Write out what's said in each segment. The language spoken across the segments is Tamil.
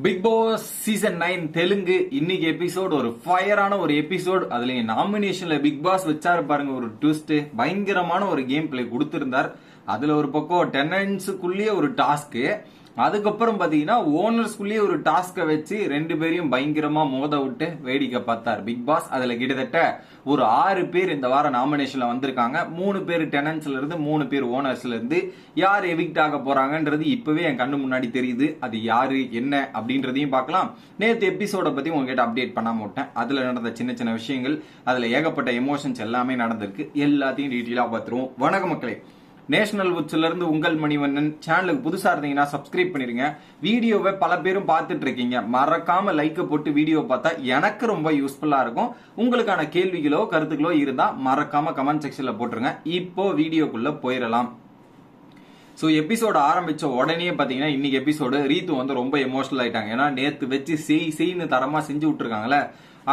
பிக் பாஸ் சீசன் 9 தெலுங்கு இன்னைக்கு எபிசோட் ஒரு ஃபயரான ஒரு எபிசோட். அதுல நாமினேஷன்ல பிக் பாஸ் வச்சாரு பாருங்க ஒரு ட்விஸ்ட். பயங்கரமான ஒரு கேம் பிளே கொடுத்திருந்தார். அதுல ஒரு பக்கம் டெனன்ஸுக்குள்ளேயே ஒரு டாஸ்க், அதுக்கப்புறம் பாத்தீங்கன்னா ஓனர்ஸ்குள்ளேயே ஒரு டாஸ்கை வச்சு ரெண்டு பேரையும் பயங்கரமா மோத விட்டு வேடிக்கை பார்த்தார் பிக் பாஸ். அதுல கிட்டத்தட்ட ஒரு 6 பேர் இந்த வாரம் நாமினேஷன்ல வந்திருக்காங்க. 3 பேர் டெனன்ஸ்ல இருந்து 3 பேர் ஓனர்ஸ்ல இருந்து. யார் எவிக்ட் ஆக போறாங்கன்றது இப்பவே என் கண்ணு முன்னாடி தெரியுது. அது யாரு என்ன அப்படின்றதையும் பார்க்கலாம். நேற்று எபிசோட பத்தி உங்ககிட்ட அப்டேட் பண்ணாம விட்டேன். அதுல நடந்த சின்ன சின்ன விஷயங்கள், அதுல ஏகப்பட்ட எமோஷன்ஸ் எல்லாமே நடந்திருக்கு. எல்லாத்தையும் டீட்டெயிலா பார்த்துருவோம். வணக்கம் மக்களே, நேஷனல் உட்ஸ்ல இருந்து உங்கள் மணிவண்ணன். சேனலுக்கு புதுசா இருந்தீங்கன்னா சப்ஸ்கிரைப் பண்ணிருங்க. வீடியோவை பல பேரும் பார்த்துட்டு இருக்கீங்க, மறக்காம லைக் போட்டு வீடியோ பார்த்தா எனக்கு ரொம்ப யூஸ்ஃபுல்லா இருக்கும். உங்களுக்கான கேள்விகளோ கருத்துக்களோ இருந்தா மறக்காம கமெண்ட் செக்ஷன்ல போட்டுருங்க. இப்போ வீடியோக்குள்ள போயிடலாம். ஸோ எபிசோட ஆரம்பிச்ச உடனே பாத்தீங்கன்னா இன்னைக்கு எபிசோடு ரீத்து வந்து ரொம்ப எமோஷனல் ஆயிட்டாங்க. ஏன்னா நேத்து வச்சு செய்ன்னு தரமா செஞ்சு விட்டுருக்காங்களே,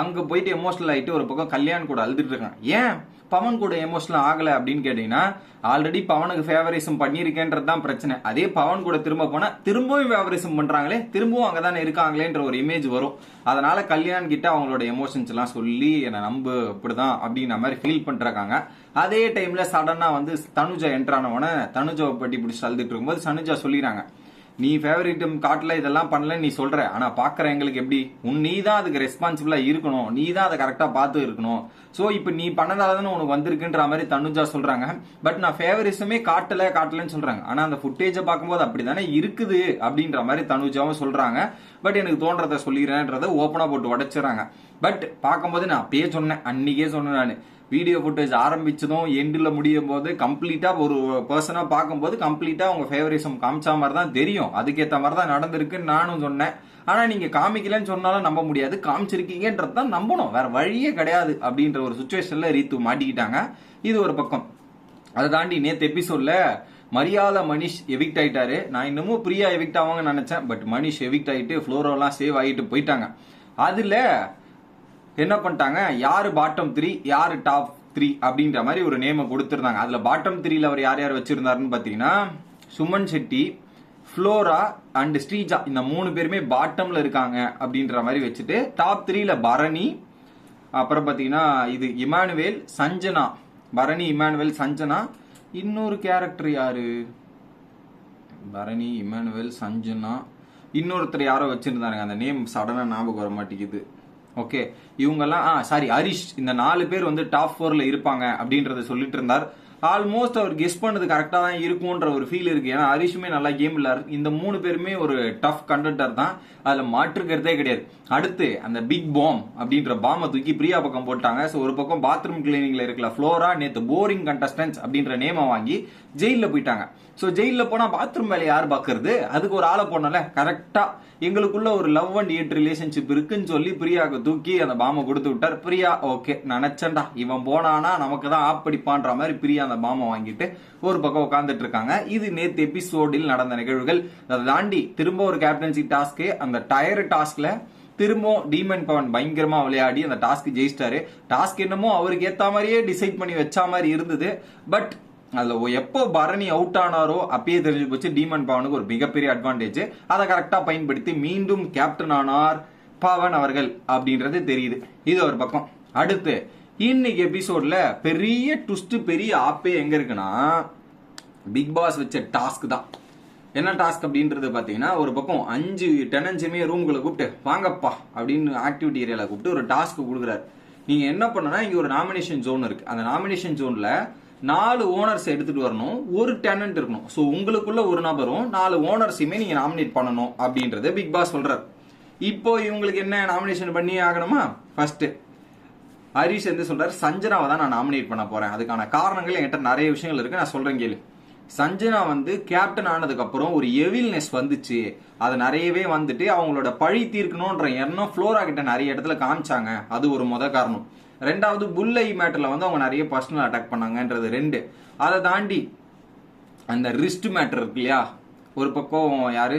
அங்க போயிட்டு எமோஷனல் ஆயிட்டு ஒரு பக்கம் கல்யாண் கூட அழுதுட்டு இருக்காங்க. ஏன் பவன் கூட எமோஷனல் ஆகல அப்படின்னு கேட்டீங்கன்னா, ஆல்ரெடி பவனுக்கு ஃபேவரிசம் பண்ணிருக்கேன்றது தான் பிரச்சனை. அதே பவன் கூட திரும்ப போனா திரும்பவும் ஃபேவரிசம் பண்றாங்களே, திரும்பவும் அங்கதானே இருக்காங்களேன்ற ஒரு இமேஜ் வரும். அதனால கல்யாண் கிட்ட அவங்களோட எமோஷன்ஸ் எல்லாம் சொல்லி என்ன நம்பு இப்படிதான் அப்படின்ற மாதிரி ஃபீல் பண்றாங்க. அதே டைம்ல சடனா வந்து தனுஜா என்ட்ரானவன தனுஜாவை பட்டி பிடிச்சி அழுதுட்டு இருக்கும்போது தனுஜா சொல்லிடுறாங்க, நீ ஃபேவரிட்டம் காட்டல, இதெல்லாம் பண்ணல நீ சொல்ற, ஆனா பாக்குற எங்களுக்கு எப்படி, நீ தான் அதுக்கு ரெஸ்பான்சிபிளா இருக்கணும், நீ தான் அதை கரெக்டா பார்த்து இருக்கணும். சோ இப்ப நீ பண்ணதாலதானே உனக்கு வந்திருக்குன்ற மாதிரி தனுஜா சொல்றாங்க. பட் நான் ஃபேவரிசமே காட்டலன்னு சொல்றாங்க. ஆனா அந்த ஃபுட்டேஜை பார்க்கும்போது அப்படிதானே இருக்குது அப்படின்ற மாதிரி தனுஜாவும் சொல்றாங்க. பட் எனக்கு தோன்றதை சொல்லிடுறேன்றதை ஓப்பனா போட்டு உடைச்சிடறாங்க. பட் பார்க்கும்போது நான் அப்பயே சொன்னேன், அன்னைக்கே சொன்னேன் நான், வீடியோ ஃபுட்டேஜ் ஆரம்பிச்சதும் எண்டில் முடியும் போது கம்ப்ளீட்டா ஒரு பர்சனா பார்க்கும்போது கம்ப்ளீட்டா உங்க ஃபேவரிசம் காமிச்சா மாதிரி தான் தெரியும். அதுக்கேற்ற மாதிரி தான் நடந்திருக்குன்னு நானும் சொன்னேன். ஆனா நீங்க காமிக்கலன்னு சொன்னாலும் நம்ப முடியாது, காமிச்சிருக்கீங்கன்றது தான் நம்பணும், வேற வழியே கிடையாது அப்படின்ற ஒரு சுச்சுவேஷன்ல ரீத்து மாட்டிக்கிட்டாங்க. இது ஒரு பக்கம். அதை தாண்டி நேத்து எபிசோட்ல மரியாதை மனிஷ் எவிக்ட் ஆயிட்டாரு. நான் இன்னமும் பிரியா எவிக்ட் ஆவாங்கன்னு நினைச்சேன். பட் மனிஷ் எவிக்ட் ஆயிட்டு ஃப்ளோரெல்லாம் சேவ் ஆகிட்டு போயிட்டாங்க. அதுல என்ன பண்ணிட்டாங்க, யாரு பாட்டம் 3 யாரு டாப் 3 அப்படின்ற மாதிரி ஒரு நேம கொடுத்திருந்தாங்க. அதுல பாட்டம் 3ல அவர் யார் யார் வச்சிருந்தாருன்னு பாத்தீங்கன்னா, சுமன் செட்டி, ஃப்ளோரா அண்ட் ஸ்ரீஜா, இந்த 3 பேருமே பாட்டம்ல இருக்காங்க அப்படின்ற மாதிரி வச்சுட்டு, டாப் 3ல பரணி, அப்புறம் பாத்தீங்கன்னா இது இமானுவேல், சஞ்சனா, பரணி இமானுவேல் சஞ்சனா, இன்னொரு கேரக்டர் யாரு, பரணி இமானுவேல் சஞ்சனா, இன்னொருத்தர் யாரோ வச்சிருந்தாங்க, அந்த நேம் சடனா ஞாபகம் வர மாட்டேங்குது. ஓகே, இவங்கெல்லாம் சாரி ஹரிஷ், இந்த 4 பேர் வந்து டாப் 4ல இருப்பாங்க அப்படின்றத சொல்லிட்டு இருந்தார். ஆல்மோஸ்ட் அவர் கெஸ் பண்ணது கரெக்டா தான் இருக்கும்ன்ற ஒரு ஃபீல் இருக்கு. ஏன்னா ஹரிஷுமே நல்லா கேம் விளையாடு. இந்த 3 பேருமே ஒரு டஃப் கண்டென்டர் தான், அதுல மாற்றுக்கிறதே கிடையாது. அடுத்து அந்த பிக் பாம் அப்படின்ற பாமை தூக்கி பிரியா பக்கம் போட்டாங்க. ஸோ ஒரு பக்கம் பாத்ரூம் கிளீனிங்ல இருக்கல ஃப்ளோரா நேத்து போரிங் கண்டஸ்டன்ஸ் அப்படின்ற நேமை வாங்கி ஜெயில போயிட்டாங்க. ஸோ ஜெயில போனா பாத்ரூம் வேலை யார் பாக்குறது, அதுக்கு ஒரு ஆளை போனல கரெக்டா எங்களுக்குள்ள ஒரு லவ் அண்ட் ஹேட் ரிலேஷன்ஷிப் இருக்குன்னு சொல்லி பிரியாவுக்கு தூக்கி அந்த பாமை கொடுத்து விட்டார். பிரியா ஓகே நினைச்சேன்டா இவன் போனானா நமக்கு தான் ஆப் படிப்பான்ற மாதிரி பிரியா அந்த பாமை வாங்கிட்டு ஒரு பக்கம் உட்கார்ந்துட்டு இருக்காங்க. இது நேத்து எபிசோடில் நடந்த நிகழ்வுகள். அதை தாண்டி திரும்ப ஒரு கேப்டன்சி டாஸ்க், அந்த டயர் டாஸ்க்ல திரும்ப டீமன் பவன் பயங்கரமா விளையாடி அந்த டாஸ்க் ஜெயிச்சிட்டாரு. டாஸ்க் என்னமோ அவருக்கு ஏத்த மாதிரியே டிசைட் பண்ணி வச்ச மாதிரி இருந்தது. பட் அதுல எப்போ பரணி அவுட் ஆனாரோ அப்பயே தெரிஞ்சு போச்சு டீமன் பவனுக்கு ஒரு மிகப்பெரிய அட்வான்டேஜ். அதை கரெக்டா பயன்படுத்தி மீண்டும் கேப்டன் ஆனார் பவன் அவர்கள் அப்படின்றது தெரியுது. இது ஒரு பக்கம். அடுத்து இன்னைக்கு எபிசோட்ல பெரிய ட்விஸ்ட், பெரிய ஆப்பே எங்க இருக்குன்னா, பிக் பாஸ் வச்ச டாஸ்க் தான். என்ன டாஸ்க் அப்படின்றது பாத்தீங்கன்னா, ஒரு பக்கம் 5 டெனன்ஸுமே ரூம்குள்ள கூப்பிட்டு வாங்கப்பா அப்படின்னு ஆக்டிவிட்டி ஏரியால கூப்பிட்டு ஒரு டாஸ்க் கொடுக்குறாரு. நீங்க என்ன பண்ணனா, இங்க ஒரு நாமினேஷன் ஜோன் இருக்கு. அந்த நாமினேஷன் ஜோன்ல 4 ஓனர்ஸ் எடுத்துட்டு வரணும், ஒரு டெனன்ட் இருக்கணும். சோ உங்களுக்குள்ள ஒரு நபரும் 4 ஓனர்ஸையுமே நீங்க நாமினேட் பண்ணணும் அப்படின்றத பிக் பாஸ் சொல்றாரு. இப்போ இவங்களுக்கு என்ன நாமினேஷன் பண்ணி ஆகணுமா, ஃபர்ஸ்ட் ஹரிஷ் வந்து சொல்றாரு, சஞ்சனாவை தான் நான் நாமினேட் பண்ண போறேன். அதுக்கான காரணங்கள் என்கிட்ட நிறைய விஷயங்கள் இருக்கு, நான் சொல்றேன் கேளு. சஞ்சனா வந்து கேப்டன் ஆனதுக்கு அப்புறம் ஒரு எவில்னஸ் வந்துச்சு, அது நிறையவே வந்துட்டு அவங்களோட பழி தீர்க்கணும்ன்ற எண்ணம் ஃப்ளோரா கிட்ட நிறைய இடத்துல காமிச்சாங்க, அது ஒரு முத காரணம். ரெண்டாவது புல்லை மேட்டர்ல வந்து அவங்க நிறைய பர்சனல் அட்டாக் பண்ணாங்கன்றது 2. அதை தாண்டி அந்த ரிஸ்ட் மேட்டர் இருக்கு இல்லையா, ஒரு பக்கம் யாரு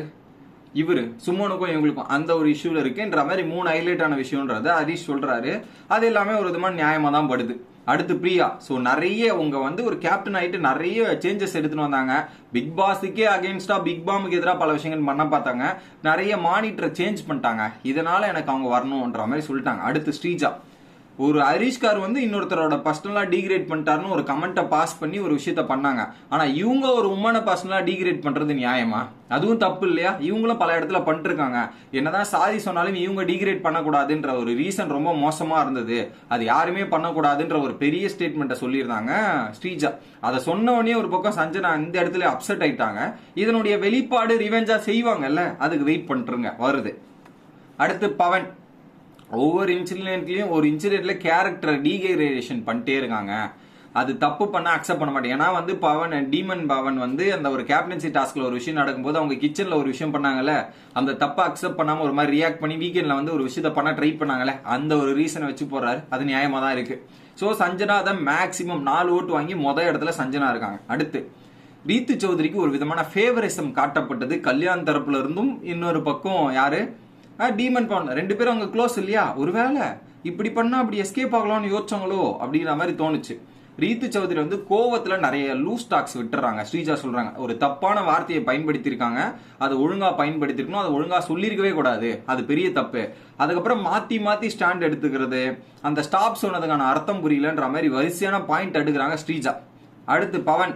இவரு சுமனுக்கும் இவங்களுக்கும் அந்த ஒரு இஷ்யூல இருக்குன்ற மாதிரி 3 ஹைலைட் ஆன விஷயம்ன்றத ஹரிஷ் சொல்றாரு. அது எல்லாமே ஒரு விதமான நியாயமா தான் படுது. அடுத்து பிரியா. ஸோ நிறைய உங்க வந்து ஒரு கேப்டன் ஆயிட்டு நிறைய சேஞ்சஸ் எடுத்துன்னு வந்தாங்க. பிக் பாஸுக்கே அகேன்ஸ்டா பிக் பாமுக்கு எதிராக பல விஷயங்கள் பண்ண பார்த்தாங்க. நிறைய மானிட்டரை சேஞ்ச் பண்ணிட்டாங்க. இதனால எனக்கு அவங்க வரணும்ன்ற மாதிரி சொல்லிட்டாங்க. அடுத்து ஸ்ரீஜா. ஒரு ஹரிஷ்கார் வந்து இன்னொருத்தரோட பர்சனலா டீக்ரேட் பண்ணிட்டாருன்னு ஒரு கமெண்ட்டை பாஸ் பண்ணி ஒரு விஷயத்த பண்ணாங்க. ஆனா இவங்க ஒரு உமனை பர்சனலா டீக்ரேட் பண்றது நியாயமா? அதுவும் தப்பு இல்லையா? இவங்களும் பல இடத்துல பண்ணிட்டு இருக்காங்க. என்னதான் சாரி சொன்னாலும் இவங்க டீக்ரேட் பண்ணக்கூடாதுன்ற ஒரு ரீசன் ரொம்ப மோசமா இருந்தது. அது யாருமே பண்ணக்கூடாதுன்ற ஒரு பெரிய ஸ்டேட்மெண்ட்டை சொல்லியிருந்தாங்க ஸ்ரீஜா. அதை சொன்ன உடனே ஒரு பக்கம் சஞ்சனா இந்த இடத்துல அப்செட் ஆயிட்டாங்க. இதனுடைய வெளிப்பாடு ரிவெஞ்சா செய்வாங்கல்ல, அதுக்கு வெயிட் பண்ணிட்டுருங்க, வருது. அடுத்து பவன். ஒவ்வொரு இன்சிடென்ட்லயும் ஒரு இன்சிடென்ட்ல கேரக்டர் டீகிரேடேஷன் பண்ணிட்டே இருக்காங்க. அது தப்பு பண்ண அக்செப்ட் பண்ண மாட்டேன். ஏன்னா வந்து பவன், டீமன் பவன் வந்து அந்த ஒரு கேப்டன்சி டாஸ்க்ல ஒரு விஷயம் நடக்கும்போது அவங்க கிச்சன்ல ஒரு விஷயம் பண்ணாங்கல்ல, அந்த தப்பை அக்செப்ட் பண்ணாம ஒரு மாதிரி ரியாக்ட் பண்ணி வீக்கெண்ட்ல வந்து ஒரு விஷயத்த பண்ண ட்ரை பண்ணாங்கல்ல, அந்த ஒரு ரீசனை வச்சு போறாரு. அது நியாயமா தான் இருக்கு. சோ சஞ்சனா தான் மேக்சிமம் 4 ஓட்டு வாங்கி முதல் இடத்துல சஞ்சனா இருக்காங்க. அடுத்து ரீத்து சௌத்ரிக்கு ஒரு விதமான ஃபேவரிசம் காட்டப்பட்டது கல்யாண் தரப்புல இருந்தும். இன்னொரு பக்கம் யாரு, டீமன் பவன். 2 பேரும் அவங்க க்ளோஸ் இல்லையா, ஒருவேளை இப்படி பண்ணா அப்படி எஸ்கேப் ஆகலாம்னு யோசிச்சாங்களோ அப்படிங்கிற மாதிரி தோணுச்சு. ரீத்து சௌத்ரி வந்து கோவத்துல நிறைய லூஸ் டாக்ஸ் விட்டுறாங்க. ஸ்ரீஜா சொல்றாங்க ஒரு தப்பான வார்த்தையை பயன்படுத்தி இருக்காங்க, அது ஒழுங்கா பயன்படுத்திருக்கணும், அது ஒழுங்கா சொல்லியிருக்கவே கூடாது, அது பெரிய தப்பு. அதுக்கப்புறம் மாத்தி மாத்தி ஸ்டாண்ட் எடுத்துக்கிறது, அந்த ஸ்டாப் சொன்னதுக்கான அர்த்தம் புரியலன்ற மாதிரி வரிசையான பாயிண்ட் எடுக்கிறாங்க ஸ்ரீஜா. அடுத்து பவன்.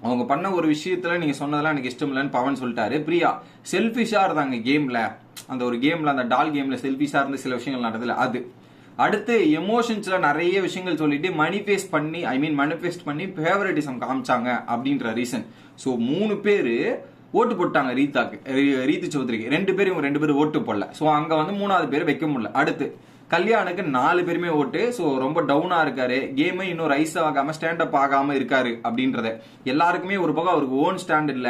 அவங்க பண்ண ஒரு விஷயத்துல நீங்க சொன்னதெல்லாம் எனக்கு இஷ்டம் இல்லைன்னு பவன் சொல்லிட்டாரு. பிரியா செல்ஃபிஷா இருந்தாங்க கேம்ல, அந்த ஒரு கேம்ல, அந்த டால் கேம்ல செல்ஃபிஷா இருந்து சில விஷயங்கள் நடந்ததுல அது. அடுத்து எமோஷன்ஸ்ல நிறைய விஷயங்கள் சொல்லிட்டு மனிஃபெஸ்ட் பண்ணி ஃபேவரட்டிசம் காமிச்சாங்க அப்படின்ற ரீசன். ஸோ 3 பேரு ஓட்டு போட்டாங்க ரீத்து சௌத்ரிக்கு. 2 பேரும் ஓட்டு போடல. ஸோ அங்க வந்து 3வது பேர் வைக்க முடியல. அடுத்து கல்யாணுக்கு 4 பேருமே ஓட்டு. ஸோ ரொம்ப டவுனா இருக்காரு, கேம் இன்னும் ரைஸ் ஆகாம ஸ்டாண்ட் அப் ஆகாம இருக்காரு அப்படின்றத. எல்லாருக்குமே ஒரு பக்கம் அவருக்கு ஓன் ஸ்டாண்ட் இல்ல,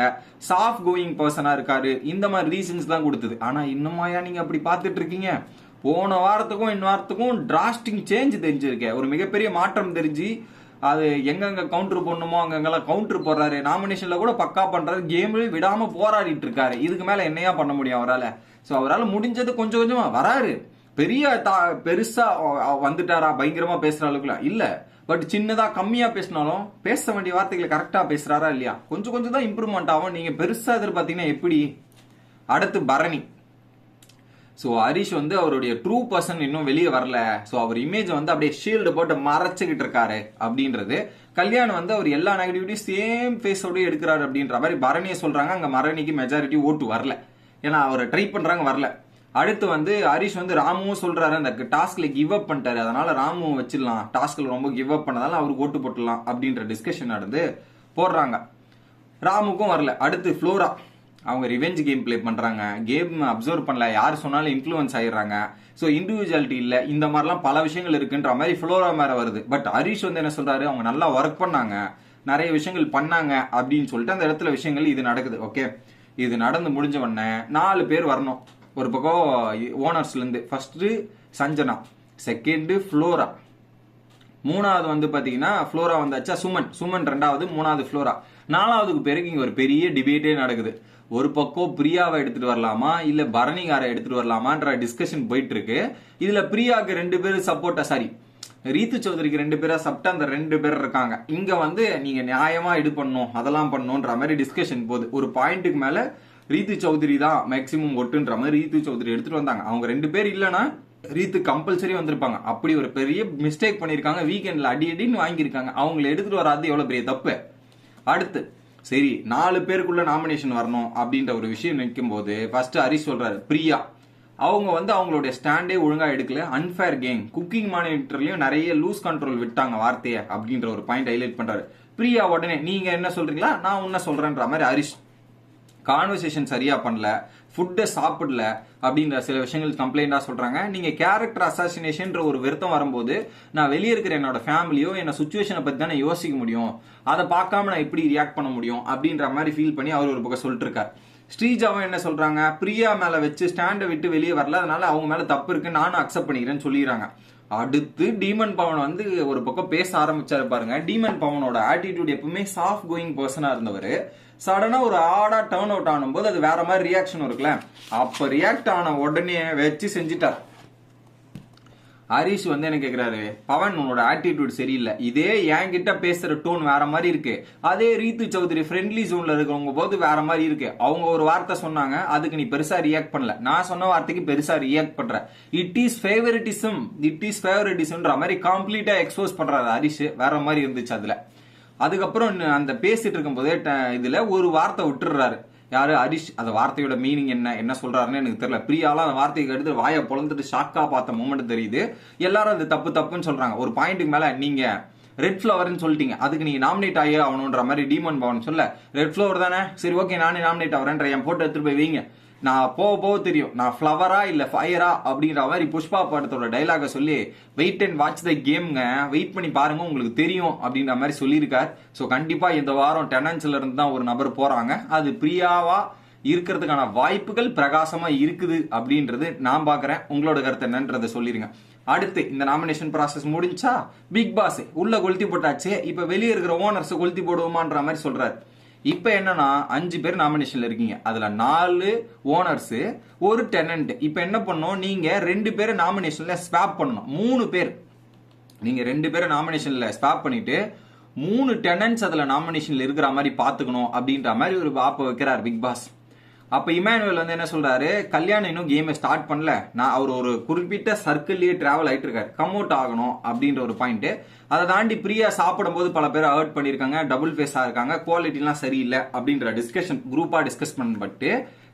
சாஃப்ட் கோயிங் பர்சனா இருக்காரு, இந்த மாதிரி ரீசன்ஸ் தான் கொடுத்தது. ஆனா இன்னுமாயா நீங்க அப்படி பார்த்துட்டு இருக்கீங்க? போன வாரத்துக்கும் இந்த வாரத்துக்கும் டிராஸ்டிக் சேஞ்ச் தெரிஞ்சிருக்கேன். ஒரு மிகப்பெரிய மாற்றம் தெரிஞ்சு அது எங்கெங்க கவுண்டர் போடணுமோ அங்கெல்லாம் கவுண்டர் போடுறாரு. நாமினேஷன்ல கூட பக்கா பண்றாரு, கேம்ல விடாம போராடிட்டு இருக்காரு. இதுக்கு மேல என்னையா பண்ண முடியும் அவரால்? ஸோ அவரால் முடிஞ்சது கொஞ்சம் கொஞ்சமா வராரு. பெருசா வந்துட்டாரா பயங்கரமா பேசுற அளவுக்குலாம் இல்ல, பட் சின்னதா கம்மியா பேசினாலும் பேச வேண்டிய வார்த்தைகளை கரெக்டா பேசுறாரா இல்லையா, கொஞ்சம் கொஞ்சம் தான் இம்ப்ரூவ்மெண்ட் ஆகும். நீங்க பெருசா எதிர்பார்த்தீங்கன்னா எப்படி? அடுத்து பரணி. ஸோ ஹரிஷ் வந்து அவருடைய ட்ரூ பர்சன் இன்னும் வெளியே வரல. ஸோ அவர் இமேஜ் வந்து அப்படியே ஷீல்டு போட்டு மறைச்சுக்கிட்டு இருக்காரு அப்படின்றது. கல்யாணம் வந்து அவர் எல்லா நெகட்டிவிட்டியும் சேம் ஃபேஸோட எடுக்கிறாரு அப்படின்ற மாதிரி பரணியை சொல்றாங்க. அங்க பரணிக்கு மெஜாரிட்டி ஓட்டு வரல, ஏன்னா அவர் ட்ரை பண்றாங்க, வரல. அடுத்து வந்து ஹரிஷ் வந்து ராமுவும் சொல்றாரு அந்த டாஸ்க்ல கிவ் அப் பண்ணிட்டாரு, அதனால ராமு வச்சிடலாம், டாஸ்க்ல ரொம்ப கிவ் அப் பண்ணதால அவருக்கு ஓட்டு போட்டுடலாம் அப்படின்ற டிஸ்கஷன் நடந்து போடுறாங்க. ராமுக்கும் வரல. அடுத்து ஃப்ளோரா. அவங்க ரிவெஞ்ச் கேம் பிளே பண்றாங்க, கேம் அப்சர்வ் பண்ணல, யார் சொன்னாலும் இன்ஃப்ளூயன்ஸ் ஆயிடுறாங்க. ஸோ இண்டிவிஜுவாலிட்டி இல்ல, இந்த மாதிரிலாம் பல விஷயங்கள் இருக்குன்ற மாதிரி ஃப்ளோரா மேல வருது. பட் ஹரிஷ் வந்து என்ன சொல்றாரு, அவங்க நல்லா ஒர்க் பண்ணாங்க, நிறைய விஷயங்கள் பண்ணாங்க அப்படின்னு சொல்லிட்டு அந்த இடத்துல விஷயங்கள் இது நடக்குது. ஓகே, இது நடந்து முடிஞ்ச உடனே 4 பேர் வரணும். ஒரு பக்கம் ஓனர்ஸ்ல இருந்து ஃபர்ஸ்ட் சஞ்சனா, செகண்ட் ஃப்ளோரா, 3வது வந்து பாத்தீங்கன்னா ஃப்ளோரா வந்தாச்சா, சுமன் 2வது, 3வது ஃப்ளோரா. 4வதுக்கு பிறகு இங்க ஒரு பெரிய டிபேட்டே நடக்குது. ஒரு பக்கம் பிரியாவை எடுத்துட்டு வரலாமா இல்ல பரணிகாரை எடுத்துட்டு வரலாமான்ற டிஸ்கஷன் போயிட்டு இருக்கு. இதுல பிரியாவுக்கு 2 பேர் சப்போர்ட்டா, சாரி ரீத்து சௌத்ரிக்கு 2 பேரா சப்டா அந்த 2 பேர் இருக்காங்க. இங்க வந்து நீங்க நியாயமா இது பண்ணும், அதெல்லாம் பண்ணும்ன்ற மாதிரி டிஸ்கஷன் போகுது. ஒரு பாயிண்ட்டுக்கு மேல ரீத்து சௌத்ரி தான் மேக்சிமம் ஒட்டுன்ற மாதிரி ரீத்து சௌத்ரி எடுத்துட்டு வந்தாங்க. அவங்க 2 பேர் இல்லைன்னா ரீத்து கம்பல்சரி வந்திருப்பாங்க. அப்படி ஒரு பெரிய மிஸ்டேக் பண்ணிருக்காங்க, வீக்கெண்ட்ல அடின்னு வாங்கியிருக்காங்க. அவங்களை எடுத்துட்டு வராது எவ்வளவு பெரிய தப்பு. அடுத்து சரி 4 பேருக்குள்ள நாமினேஷன் வரணும் அப்படின்ற ஒரு விஷயம் நிற்கும் போது ஃபர்ஸ்ட் ஹரிஷ் சொல்றாரு பிரியா அவங்க வந்து அவங்களுடைய ஸ்டாண்டே ஒழுங்கா எடுக்கல, அன்ஃபேர் கேம், குக்கிங் மானிட்டர்லயும் நிறைய லூஸ் கண்ட்ரோல் விட்டாங்க வார்த்தையை அப்படின்ற ஒரு பாயிண்ட் ஹைலைட் பண்றாரு. பிரியா உடனே நீங்க என்ன சொல்றீங்களா, நான் உன்ன சொல்றேன்ற மாதிரி ஹரிஷ் கான்வர்சேஷன் சரியா பண்ணல, ஃபுட்டை சாப்பிடல அப்படின்ற சில விஷயங்கள் கம்ப்ளைண்டா சொல்றாங்க. நீங்க கேரக்டர் அசாசினேஷன் ஒரு வருத்தம் வரும்போது நான் வெளியே இருக்கிற என்னோட ஃபேமிலியோ என்ன சுச்சுவேஷனை பத்தி தானே யோசிக்க முடியும், அதை பார்க்காம நான் எப்படி ரியாக்ட் பண்ண முடியும் அப்படின்ற மாதிரி ஃபீல் பண்ணி அவர் ஒரு பக்கம் சொல்லிட்டு இருக்காரு. ஸ்ரீஜாவும் என்ன சொல்றாங்க, பிரியா மேல வச்சு ஸ்டாண்டை விட்டு வெளியே வரல, அதனால அவங்க மேல தப்பு இருக்கு, நானும் அக்செப்ட் பண்ணிக்கிறேன்னு சொல்லிடுறாங்க. அடுத்து டீமன் பவன் வந்து ஒரு பக்கம் பேச ஆரம்பிச்சாரு பாருங்க. டீமன் பவனோட ஆட்டிடியூட் எப்பவுமே சாஃப்ட் கோயிங் பர்சனா இருந்தவர் சடனா ஒரு ஆடா டர்ன் அவுட் ஆனும் போது அது வேற மாதிரி ரியாக்ஷன் இருக்குல்ல, அப்ப ரியாக்ட் ஆன உடனே வச்சு செஞ்சிட்டார். ஹரிஷ் வந்து என்ன கேக்குறாரு, பவன் உன்னோட ஆட்டிடியூட் சரியில்லை, இதே என்கிட்ட பேசுற டோன் வேற மாதிரி இருக்கு, அதே ரீத்து சௌத்ரி ஃப்ரெண்ட்லி ஜோன்ல இருக்கிறவங்க போது வேற மாதிரி இருக்கு, அவங்க ஒரு வார்த்தை சொன்னாங்க அதுக்கு நீ பெருசா ரியாக்ட் பண்ணல, நான் சொன்ன வார்த்தைக்கு பெருசா ரியாக்ட் பண்ற, இட் இஸ் ஃபேவரட்டிசம்ன்ற மாதிரி கம்ப்ளீட்டா எக்ஸ்போஸ் பண்றாரு ஹரிஷ். வேற மாதிரி இருந்துச்சு அதுல. அதுக்கப்புறம் அந்த பேசிட்டு இருக்கும் போதே இதுல ஒரு வார்த்தை விட்டுறாரு யாரு, ஹரிஷ். அந்த வார்த்தையோட மீனிங் என்ன சொல்றாருன்னு எனக்கு தெரியல. பிரியாலாம் அந்த வார்த்தைக்கு எடுத்து வாயை பொழந்துட்டு ஷாக்கா பார்த்த மூமெண்ட் தெரியுது. எல்லாரும் அது தப்புன்னு சொல்றாங்க. ஒரு பாயிண்ட்டுக்கு மேல நீங்க ரெட் ஃபிளவர்னு சொல்லிட்டீங்க, அதுக்கு நீங்க நாமினேட் ஆகியே ஆகணுன்ற மாதிரி டீமன் பவன் சொல்ல, ரெட் ஃபிளவர் தானே, சரி ஓகே நானே நாமினேட் ஆகிறேன்ற என் போட்டு எடுத்துட்டு போய் வைங்க, நான் போக தெரியும் நான் ஃபிளவரா இல்ல ஃபயரா அப்படின்ற மாதிரி புஷ்பா படத்தோட டைலாக சொல்லி வெயிட் அண்ட் வாட்ச் த கேம்ங்க, வெயிட் பண்ணி பாருங்க உங்களுக்கு தெரியும் அப்படின்ற மாதிரி சொல்லியிருக்காரு. ஸோ கண்டிப்பா இந்த வாரம் டெனன்ஸ்ல இருந்து தான் ஒரு நபர் போறாங்க. அது பிரியாவா இருக்கிறதுக்கான வாய்ப்புகள் பிரகாசமா இருக்குது அப்படின்றது நான் பாக்குறேன். உங்களோட கருத்து என்னன்றதை சொல்லிருங்க. அடுத்து இந்த நாமினேஷன் ப்ராசஸ் முடிஞ்சா பிக் பாஸ் உள்ள கொளுத்தி போட்டாச்சு, இப்ப வெளியே இருக்கிற ஓனர்ஸ் கொளுத்தி போடுவோமான்ற மாதிரி சொல்றாரு. இப்ப என்னன்னா 5 பேர் நாமினேஷன்ல இருக்கீங்க, அதுல 4 ஓனர்ஸ், ஒரு டெனன்ட். இப்ப என்ன பண்ணும், நீங்க 2 பேரை நாமினேஷன்ல ஸ்வாப் பண்ணணும். 3 பேர் நீங்க 2 பேரை நாமினேஷன்ல ஸ்வாப் பண்ணிட்டு 3 டெனன்ட்ஸ் அதுல நாமினேஷன்ல இருக்கிற மாதிரி பாத்துக்கணும் அப்படின்ற மாதிரி ஒரு வாப்ப வைக்கிறார் பிக் பாஸ். அப்ப இமானுவேல் வந்து என்ன சொல்றாரு, கல்யாணம் இன்னும் கேம் ஸ்டார்ட் பண்ணல, நான் அவர் ஒரு குறிப்பிட்ட சர்க்கிள்லயே டிராவல் ஆயிட்டு இருக்காரு, கம் அவுட் ஆகணும் அப்படின்ற ஒரு பாயிண்ட். அதை தாண்டி பிரியா சாப்பிடும் போது பல பேர் ஹர்ட் பண்ணிருக்காங்க, டபுள் ஃபேஸா இருக்காங்க, குவாலிட்டி எல்லாம் சரியில்லை அப்படின்ற டிஸ்கஷன் குரூப்பா டிஸ்கஸ் பண்ணப்பட்டு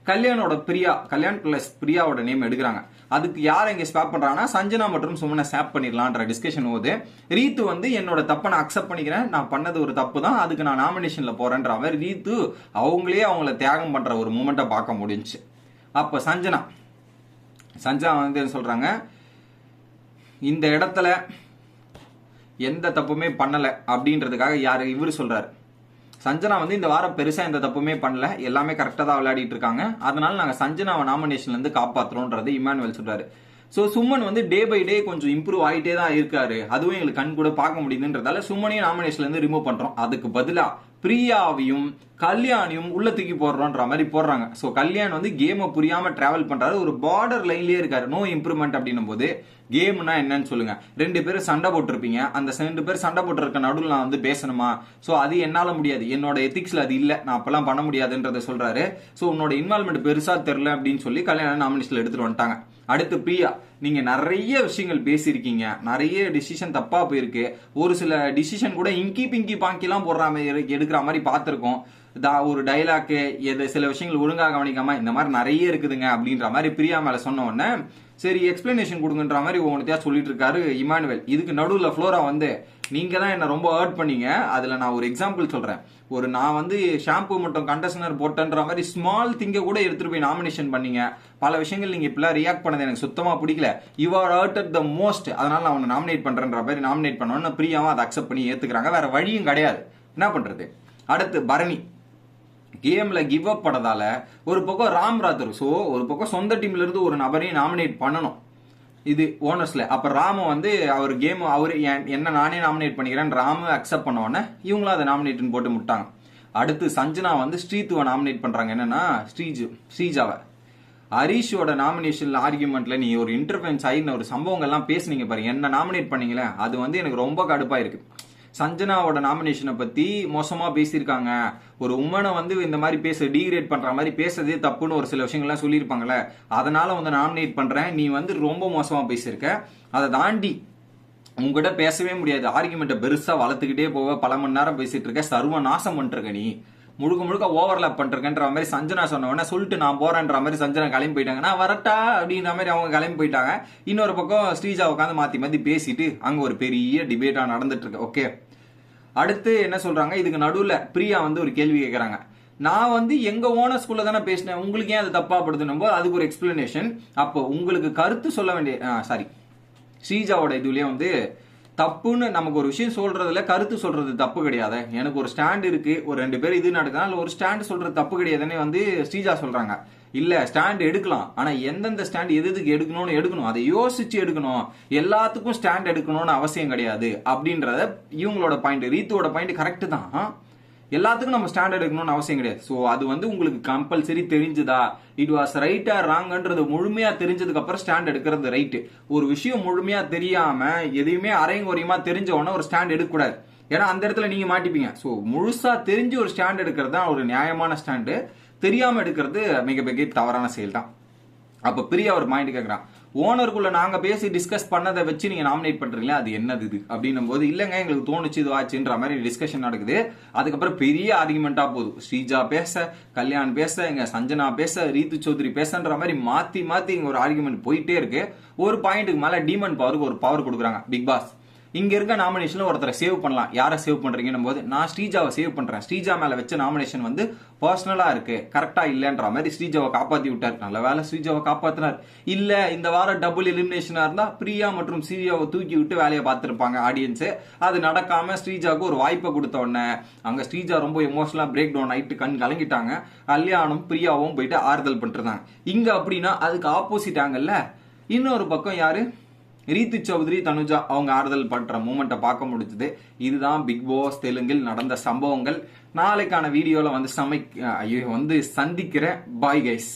கல்யாண் பிளஸ் பிரியாவோட நேம் எடுக்கிறாங்க. அதுக்கு யார் இங்க ஸ்வாப் பண்றாங்கன்னா சஞ்சனா மற்றும் சுமனை ஸ்வாப் பண்ணிடலான்ற டிஸ்கஷன் போது ரீத்து வந்து என்னோட தப்பை நான் அக்செப்ட் பண்ணிக்கிறேன், நான் பண்ணது ஒரு தப்பு தான், அதுக்கு நான் நாமினேஷன்ல போறேன்ற மாதிரி ரீத்து அவங்கள தியாகம் பண்ற ஒரு மூமெண்ட்டை பார்க்க முடிஞ்சு. அப்ப சஞ்சனா வந்து சொல்றாங்க, இந்த இடத்துல எந்த தப்புமே பண்ணல அப்படின்றதுக்காக யாரு இவரு சொல்றாரு, சஞ்சனா வந்து இந்த வாரம் பெருசா எந்த தப்புமே பண்ணல, எல்லாமே கரெக்டா தான் விளையாடிட்டு இருக்காங்க, அதனால நாங்க சஞ்சனாவை நாமினேஷன்ல இருந்து காப்பாத்துறோம்ன்றது இமானுவேல் சொல்றாரு. சோ சுமன் வந்து டே பை டே கொஞ்சம் இம்ப்ரூவ் ஆயிட்டே தான் இருக்காரு, அதுவும் எங்களுக்கு கண் கூட பார்க்க முடியுதுன்றதால சுமனையும் நாமினேஷன்ல இருந்து ரிமூவ் பண்றோம், அதுக்கு பதிலா பிரியாவையும் கல்யாணியும் உள்ள தூக்கி போடுறோன்ற மாதிரி போடுறாங்க. சோ கல்யாண் வந்து கேமை புரியாம டிராவல் பண்றாரு, ஒரு பார்டர் லைன்லயே இருக்காரு, நோ இம்ப்ரூவ்மெண்ட் அப்படின்னும் போது கேம்னா என்னன்னு சொல்லுங்க. 2 பேரும் சண்டை போட்டிருப்பீங்க, அந்த 2 பேர் சண்டை போட்டிருக்க நடுவில் நான் வந்து பேசணுமா, சோ அது என்னால முடியாது, என்னோட எத்திக்ஸ்ல அது இல்ல, நான் அப்பெல்லாம் பண்ண முடியாதுன்றத சொல்றாரு. சோ உன்னோட இன்வால்மெண்ட் பெருசா தெரியல அப்படின்னு சொல்லி கல்யாணம் நாமினேஷன்ல எடுத்துட்டு வந்துட்டாங்க. அடுத்து பிரியா, நீங்க நிறைய விஷயங்கள் பேசியிருக்கீங்க, நிறைய டிசிஷன் தப்பா போயிருக்கு, ஒரு சில டிசிஷன் கூட இங்கி பிங்கி பாங்கிலாம் போடுற மாதிரி எடுக்கிற மாதிரி பார்த்திருக்கோம், ஒரு டைலாக்கு சில விஷயங்கள் ஒழுங்காக கவனிக்காம இந்த மாதிரி நிறைய இருக்குதுங்க அப்படின்ற மாதிரி பிரியா மேல சொன்ன உடனே சரி எக்ஸ்பிளனேஷன் கொடுங்கன்ற மாதிரி ஒவ்வொருத்தையா சொல்லிட்டு இருக்காரு இமானுவேல். இதுக்கு நடுவில் ஃப்ளோரா வந்து நீங்க தான் என்ன ரொம்ப ஹர்ட் பண்ணீங்க, அதுல நான் ஒரு எக்ஸாம்பிள் சொல்றேன், நான் வந்து ஷாம்பு மட்டும் கண்டிஷனர் போட்டேன்ற மாதிரி ஸ்மால் திங்க கூட எடுத்துட்டு போய் நாமினேஷன் பண்ணீங்க, பல விஷயங்கள் நீங்க இப்பெல்லாம் ரியாக்ட் பண்ணது எனக்கு சுத்தமா பிடிக்கல, you are hurted the most, அதனால நான் உன்னை நாமினேட் பண்றேன்ற மாதிரி நாமினேட் பண்ணோன்னு பிரியாவும் அதை அக்செப்ட் பண்ணி ஏத்துக்கிறாங்க, வேற வழியும் கிடையாது, என்ன பண்றது. அடுத்து பரணி கேம்ல கிவ் அப் பண்ணதால ஒரு பக்கம் ராம்ராத்தர், சோ ஒரு பக்கம் சொந்த டீம்ல இருந்து ஒரு நபரையும் நாமினேட் பண்ணணும் இது ஓனர்ஸ்ல. அப்ப ராம வந்து அவர் கேம் அவரு என்ன நானே நாமினேட் பண்ணிக்கிறேன் ராம அக்செப்ட் பண்ண உடனே இவங்களும் அதை நாமினேட் போட்டு முட்டாங்க. அடுத்து சஞ்சனா வந்து ஸ்ரீத்துவை நாமினேட் பண்றாங்க, என்னன்னா ஸ்ரீஜாவை. ஹரீஷோட நாமினேஷன் ஆர்குமெண்ட்ல நீ ஒரு இன்டர்ஃபரன்ஸ் ஆகி ஒரு சம்பவங்கள்லாம் பேசுனீங்க பாருங்க, என்ன நாமினேட் பண்ணீங்களே அது வந்து எனக்கு ரொம்ப கடுப்பா இருக்கு. சஞ்சனாவோட நாமினேஷனை பத்தி மோசமா பேசியிருக்காங்க, ஒரு உமனை வந்து இந்த மாதிரி டீக்ரேட் பண்ற மாதிரி பேசுறதே தப்புன்னு ஒரு சில விஷயங்கள்லாம் சொல்லியிருப்பாங்கல்ல, அதனால வந்து நாமினேட் பண்றேன், நீ வந்து ரொம்ப மோசமா பேசியிருக்க, அதை தாண்டி உங்ககிட்ட பேசவே முடியாது, ஆர்குமெண்ட்டை பெருசா வளர்த்துக்கிட்டே போக பல மணி நேரம் பேசிட்டு இருக்க, சர்வ நாசம் பண்ணிருக்க, நீ முழுக்க ஓவர்லாப் பண்றேன்ற மாதிரி சஞ்சனா சொன்ன உடனே சொல்லிட்டு நான் போறேன்ற மாதிரி சஞ்சனா கிளம்பி போயிட்டாங்க, நான் வரட்டா அப்படின்ற மாதிரி அவங்க கிளம்பி போயிட்டாங்க. இன்னொரு பக்கம் ஸ்ரீஜா உட்காந்து மாத்தி பேசிட்டு அங்க ஒரு பெரிய டிபேட்டா நடந்துட்டு இருக்கு. ஓகே, அடுத்து என்ன சொல்றாங்க, இதுக்கு நடுவுல பிரியா வந்து ஒரு கேள்வி கேட்கறாங்க, நான் வந்து எங்க ஓனர்ஸ்குள்ள தானே பேசினேன், உங்களுக்கு ஏன் அது தப்பா படுத்துனும் போது அதுக்கு ஒரு எக்ஸ்பிளனேஷன். அப்போ உங்களுக்கு கருத்து சொல்ல வேண்டிய ஸ்ரீஜாவோட இதுலயே வந்து தப்புன்னு நமக்கு ஒரு விஷயம் சொல்றதுல கருத்து சொல்றது தப்பு கிடையாது, எனக்கு ஒரு ஸ்டாண்ட் இருக்கு, ஒரு 2 பேர் இது நடக்குதுனால ஒரு ஸ்டாண்ட் சொல்றது தப்பு கிடையாதுன்னு வந்து ஸ்ரீஜா சொல்றாங்க. இல்ல ஸ்டாண்ட் எடுக்கலாம், ஆனா எந்தெந்த ஸ்டாண்ட் எதுக்கு எடுக்கணும் அதை யோசிச்சு எடுக்கணும், எல்லாத்துக்கும் ஸ்டாண்ட் எடுக்கணும்னு அவசியம் கிடையாது அப்படின்றத இவங்களோட பாயிண்ட். ரீத்துவோட பாயிண்ட் கரெக்ட் தான், எல்லாத்துக்கும் நம்ம ஸ்டாண்ட் எடுக்கணும்னு அவசியம் கிடையாது. ஸோ அது வந்து உங்களுக்கு கம்பல்சரி தெரிஞ்சுதா, இட் வாஸ் ரைட்டா ராங்கன்றது முழுமையா தெரிஞ்சதுக்கு அப்புறம் ஸ்டாண்ட் எடுக்கிறது ரைட்டு. ஒரு விஷயம் முழுமையா தெரியாம எதையுமே அரையும் குறையுமா தெரிஞ்ச உடனே ஒரு ஸ்டாண்ட் எடுக்கக்கூடாது. ஏன்னா அந்த இடத்துல நீங்க மாட்டிப்பீங்க. ஸோ முழுசா தெரிஞ்சு ஒரு ஸ்டாண்ட் எடுக்கிறது தான் ஒரு நியாயமான ஸ்டாண்டு. தெரியாம எடுக்கிறது மிக தவறான செயல் தான். அப்ப பிரியா ஒரு மைண்ட் கேட்கறான், ஓனருக்குள்ள நாங்க பேசி டிஸ்கஸ் பண்ணதை வச்சு நீங்க நாமினேட் பண்றீங்களா, அது என்னது இது அப்படின்னும் போது, இல்லங்க எங்களுக்கு தோணுச்சு இது ஆச்சுன்ற மாதிரி டிஸ்கஷன் நடக்குது. அதுக்கப்புறம் பெரிய ஆர்குமெண்டா போகுது. ஸ்ரீஜா பேச, கல்யாண் பேச, இங்க சஞ்சனா பேச, ரீத்து சௌத்ரி பேசன்ற மாதிரி மாத்தி மாத்தி இங்க ஒரு ஆர்குமெண்ட் போயிட்டே இருக்கு. ஒரு பாயிண்ட்டுக்கு மேல டீமன் பவருக்கு ஒரு பவர் கொடுக்குறாங்க பிக் பாஸ். இங்க இருக்க நாமினேஷன்ல ஒருத்தரை சேவ் பண்ணலாம். யாரை சேவ் பண்றீங்கன்னு போது, நான் ஸ்ரீஜாவை சேவ் பண்றேன். ஸ்ரீஜா மேல வச்ச நாமினேஷன் வந்து பர்சனலா இருக்கு, கரெக்டா இல்லன்ற மாதிரி ஸ்ரீஜாவை காப்பாத்தி விட்டாரு. நல்ல வேலை ஸ்ரீஜாவை காப்பாத்தினார். இல்ல இந்த வாரம் டபுள் எலிமினேஷனா இருந்தா பிரியா மற்றும் ஸ்ரீஜாவை தூக்கி விட்டு வேலையை பார்த்திருப்பாங்க ஆடியன்ஸ். அது நடக்காம ஸ்ரீஜாவுக்கு ஒரு வாய்ப்பை கொடுத்த உடனே அங்க ஸ்ரீஜா ரொம்ப எமோஷனலா பிரேக் டவுன் ஆயிட்டு கண் கலங்கிட்டாங்க. கல்யாணம் பிரியாவும் போயிட்டு ஆறுதல் பண்ணிருந்தாங்க. இங்க அப்படின்னா அதுக்கு ஆப்போசிட் ஆங்கல்ல இன்னொரு பக்கம் யாரு, ரீத்து சௌத்ரி, தனுஜா அவங்க ஆறுதல் பண்ற மூமெண்ட்டை பார்க்க முடிஞ்சது. இதுதான் பிக் பாஸ் தெலுங்கில் நடந்த சம்பவங்கள். நாளைக்கான வீடியோல வந்து சந்திக்கிறேன். Bye guys.